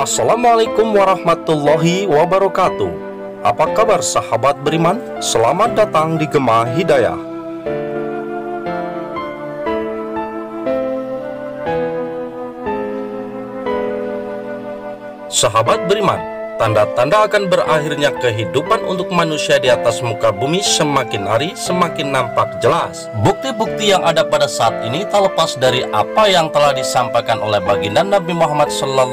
Assalamualaikum warahmatullahi wabarakatuh. Apa kabar sahabat beriman? Selamat datang di Gema Hidayah. Sahabat beriman, tanda-tanda akan berakhirnya kehidupan untuk manusia di atas muka bumi semakin hari semakin nampak jelas. Bukti-bukti yang ada pada saat ini tak lepas dari apa yang telah disampaikan oleh baginda Nabi Muhammad SAW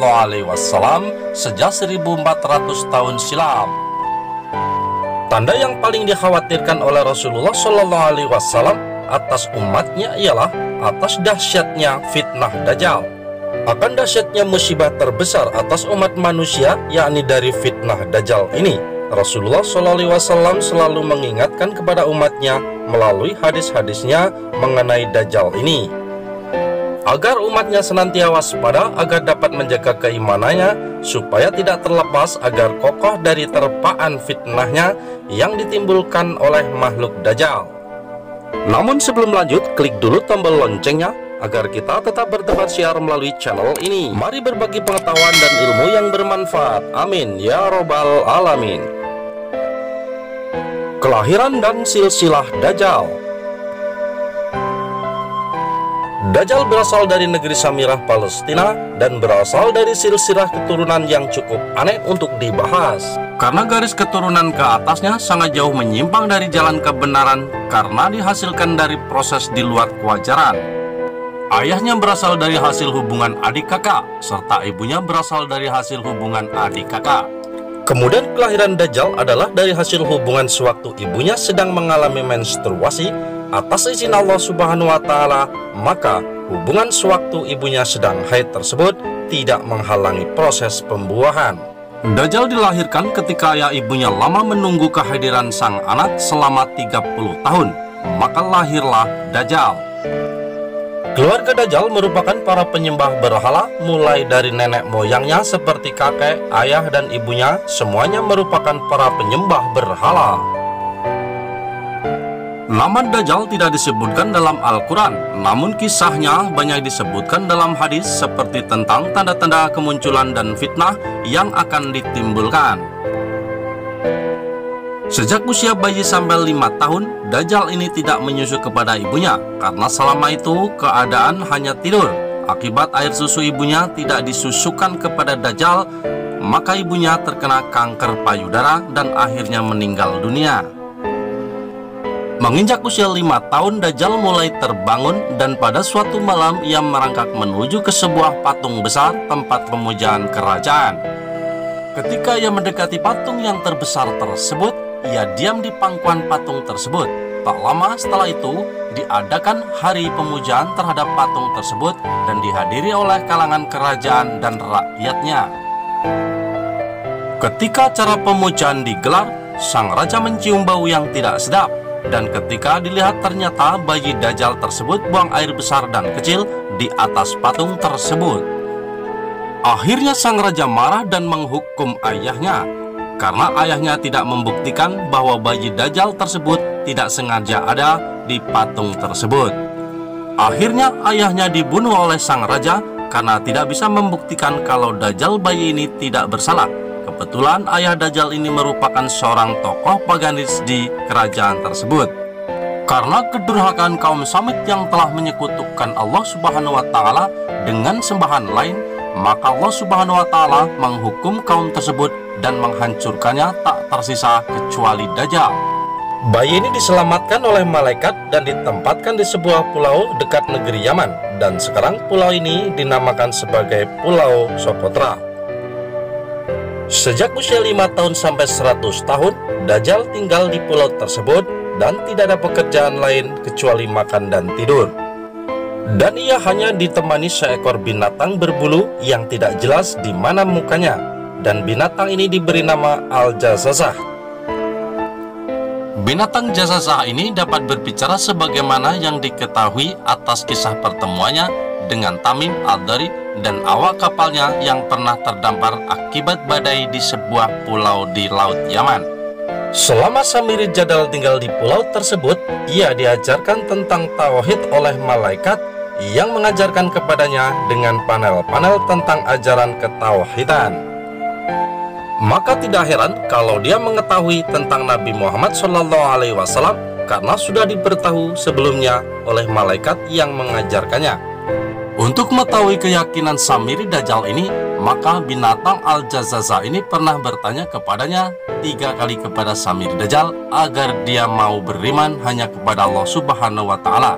sejak 1400 tahun silam. Tanda yang paling dikhawatirkan oleh Rasulullah SAW atas umatnya ialah atas dahsyatnya fitnah Dajjal. Akan dahsyatnya musibah terbesar atas umat manusia, yakni dari fitnah Dajjal ini, Rasulullah SAW selalu mengingatkan kepada umatnya melalui hadis-hadisnya mengenai Dajjal ini, agar umatnya senantiasa waspada, agar dapat menjaga keimanannya, supaya tidak terlepas, agar kokoh dari terpaan fitnahnya yang ditimbulkan oleh makhluk Dajjal. Namun sebelum lanjut, klik dulu tombol loncengnya, agar kita tetap bertebar siar melalui channel ini. Mari berbagi pengetahuan dan ilmu yang bermanfaat. Amin ya robbal alamin. Kelahiran dan silsilah Dajjal. Dajjal berasal dari negeri Samirah, Palestina, dan berasal dari silsilah keturunan yang cukup aneh untuk dibahas, karena garis keturunan ke atasnya sangat jauh menyimpang dari jalan kebenaran, karena dihasilkan dari proses di luar kewajaran. Ayahnya berasal dari hasil hubungan adik kakak, serta ibunya berasal dari hasil hubungan adik kakak. Kemudian kelahiran Dajjal adalah dari hasil hubungan sewaktu ibunya sedang mengalami menstruasi atas izin Allah Subhanahu wa Ta'ala, maka hubungan sewaktu ibunya sedang haid tersebut tidak menghalangi proses pembuahan. Dajjal dilahirkan ketika ayah ibunya lama menunggu kehadiran sang anak selama 30 tahun, maka lahirlah Dajjal. Keluarga Dajjal merupakan para penyembah berhala, mulai dari nenek moyangnya seperti kakek, ayah, dan ibunya, semuanya merupakan para penyembah berhala. Nama Dajjal tidak disebutkan dalam Al-Quran, namun kisahnya banyak disebutkan dalam hadis seperti tentang tanda-tanda kemunculan dan fitnah yang akan ditimbulkan. Sejak usia bayi sampai 5 tahun, Dajjal ini tidak menyusu kepada ibunya, karena selama itu keadaan hanya tidur. Akibat air susu ibunya tidak disusukan kepada Dajjal, maka ibunya terkena kanker payudara dan akhirnya meninggal dunia. Menginjak usia 5 tahun, Dajjal mulai terbangun, dan pada suatu malam ia merangkak menuju ke sebuah patung besar tempat pemujaan kerajaan. Ketika ia mendekati patung yang terbesar tersebut, ia diam di pangkuan patung tersebut. Tak lama setelah itu, diadakan hari pemujaan terhadap patung tersebut dan dihadiri oleh kalangan kerajaan dan rakyatnya. Ketika acara pemujaan digelar, sang raja mencium bau yang tidak sedap, dan ketika dilihat ternyata bayi Dajjal tersebut buang air besar dan kecil di atas patung tersebut. Akhirnya sang raja marah dan menghukum ayahnya, karena ayahnya tidak membuktikan bahwa bayi Dajjal tersebut tidak sengaja ada di patung tersebut. Akhirnya ayahnya dibunuh oleh sang raja karena tidak bisa membuktikan kalau Dajjal bayi ini tidak bersalah. Kebetulan ayah Dajjal ini merupakan seorang tokoh paganis di kerajaan tersebut. Karena kedurhakaan kaum Samit yang telah menyekutukan Allah Subhanahu wa Ta'ala dengan sembahan lain, maka Allah Subhanahu wa Ta'ala menghukum kaum tersebut dan menghancurkannya, tak tersisa kecuali Dajjal. Bayi ini diselamatkan oleh malaikat dan ditempatkan di sebuah pulau dekat negeri Yaman, dan sekarang pulau ini dinamakan sebagai Pulau Socotra. Sejak usia 5 tahun sampai 100 tahun, Dajjal tinggal di pulau tersebut dan tidak ada pekerjaan lain kecuali makan dan tidur. Dan ia hanya ditemani seekor binatang berbulu yang tidak jelas di mana mukanya, dan binatang ini diberi nama Al-Jassasah. Binatang Jassasah ini dapat berbicara sebagaimana yang diketahui atas kisah pertemuannya dengan Tamim Ad-Dari dan awak kapalnya yang pernah terdampar akibat badai di sebuah pulau di Laut Yaman. Selama Samiri Jadal tinggal di pulau tersebut, ia diajarkan tentang tauhid oleh malaikat yang mengajarkan kepadanya dengan panel-panel tentang ajaran ketauhidan. Maka tidak heran kalau dia mengetahui tentang Nabi Muhammad SAW karena sudah diberitahu sebelumnya oleh malaikat yang mengajarkannya. Untuk mengetahui keyakinan Samiri Dajjal ini, maka binatang Al-Jazaza ini pernah bertanya kepadanya 3 kali kepada Samiri Dajjal agar dia mau beriman hanya kepada Allah Subhanahu wa Ta'ala.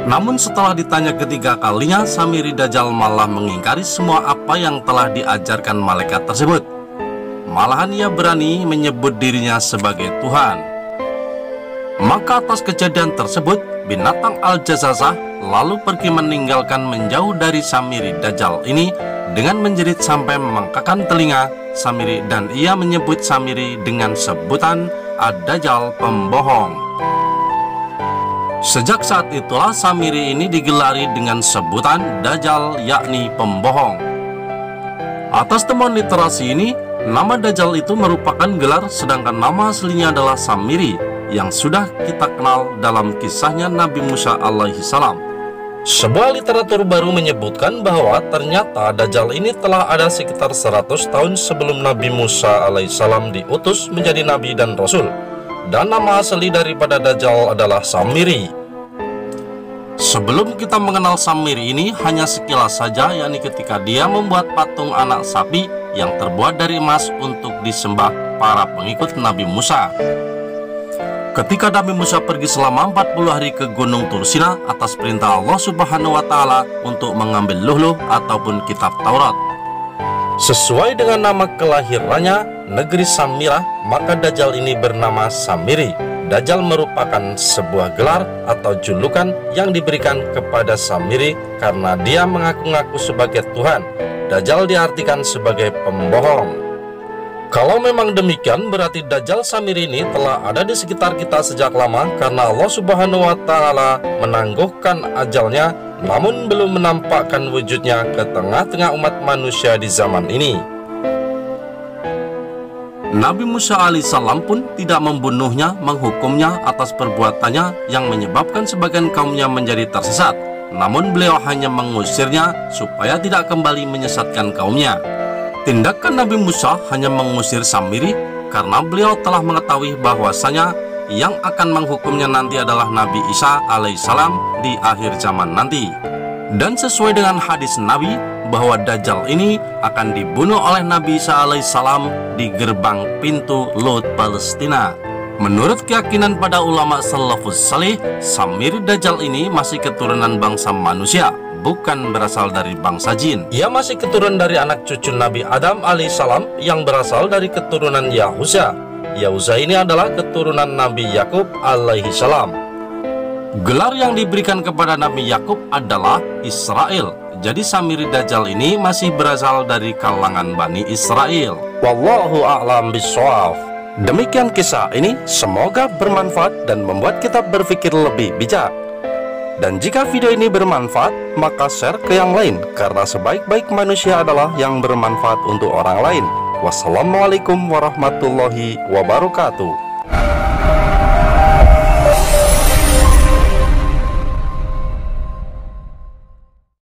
Namun setelah ditanya ketiga kalinya, Samiri Dajjal malah mengingkari semua apa yang telah diajarkan malaikat tersebut. Malahan ia berani menyebut dirinya sebagai Tuhan. Maka atas kejadian tersebut, binatang Al-Jazazah lalu pergi meninggalkan menjauh dari Samiri Dajjal ini dengan menjerit sampai memangkakan telinga Samiri, dan ia menyebut Samiri dengan sebutan Ad-Dajjal pembohong. Sejak saat itulah Samiri ini digelari dengan sebutan Dajjal, yakni pembohong. Atas temuan literasi ini, nama Dajjal itu merupakan gelar, sedangkan nama aslinya adalah Samiri yang sudah kita kenal dalam kisahnya Nabi Musa alaihi salam. Sebuah literatur baru menyebutkan bahwa ternyata Dajjal ini telah ada sekitar 100 tahun sebelum Nabi Musa alaihissalam diutus menjadi nabi dan rasul. Dan nama asli daripada Dajjal adalah Samiri. Sebelum kita mengenal Samiri ini hanya sekilas saja, yakni ketika dia membuat patung anak sapi yang terbuat dari emas untuk disembah para pengikut Nabi Musa. Ketika Nabi Musa pergi selama 40 hari ke Gunung Tursina atas perintah Allah Subhanahu wa Ta'ala untuk mengambil luh-luh ataupun kitab Taurat. Sesuai dengan nama kelahirannya, negeri Samirah, maka Dajjal ini bernama Samiri. Dajjal merupakan sebuah gelar atau julukan yang diberikan kepada Samiri karena dia mengaku-ngaku sebagai Tuhan. Dajjal diartikan sebagai pembohong. Kalau memang demikian, berarti Dajjal Samiri ini telah ada di sekitar kita sejak lama karena Allah Subhanahu wa Ta'ala menangguhkan ajalnya, namun belum menampakkan wujudnya ke tengah-tengah umat manusia di zaman ini. Nabi Musa alaihissalam pun tidak membunuhnya, menghukumnya atas perbuatannya yang menyebabkan sebagian kaumnya menjadi tersesat. Namun beliau hanya mengusirnya supaya tidak kembali menyesatkan kaumnya. Tindakan Nabi Musa hanya mengusir Samiri karena beliau telah mengetahui bahwasanya yang akan menghukumnya nanti adalah Nabi Isa alaihissalam di akhir zaman nanti. Dan sesuai dengan hadis Nabi bahwa Dajjal ini akan dibunuh oleh Nabi Isa alaihissalam di gerbang pintu Lut Palestina. Menurut keyakinan pada ulama salafus salih, Samiri Dajjal ini masih keturunan bangsa manusia, bukan berasal dari bangsa jin. Ia masih keturunan dari anak cucu Nabi Adam alaihissalam yang berasal dari keturunan Yahuza. Yahuza ini adalah keturunan Nabi Yakub alaihissalam. Gelar yang diberikan kepada Nabi Yakub adalah Israel. Jadi Samiri Dajjal ini masih berasal dari kalangan Bani Israel. Wallahu a'lam bishawab. Demikian kisah ini, semoga bermanfaat dan membuat kita berpikir lebih bijak. Dan jika video ini bermanfaat, maka share ke yang lain, karena sebaik-baik manusia adalah yang bermanfaat untuk orang lain. Wassalamualaikum warahmatullahi wabarakatuh.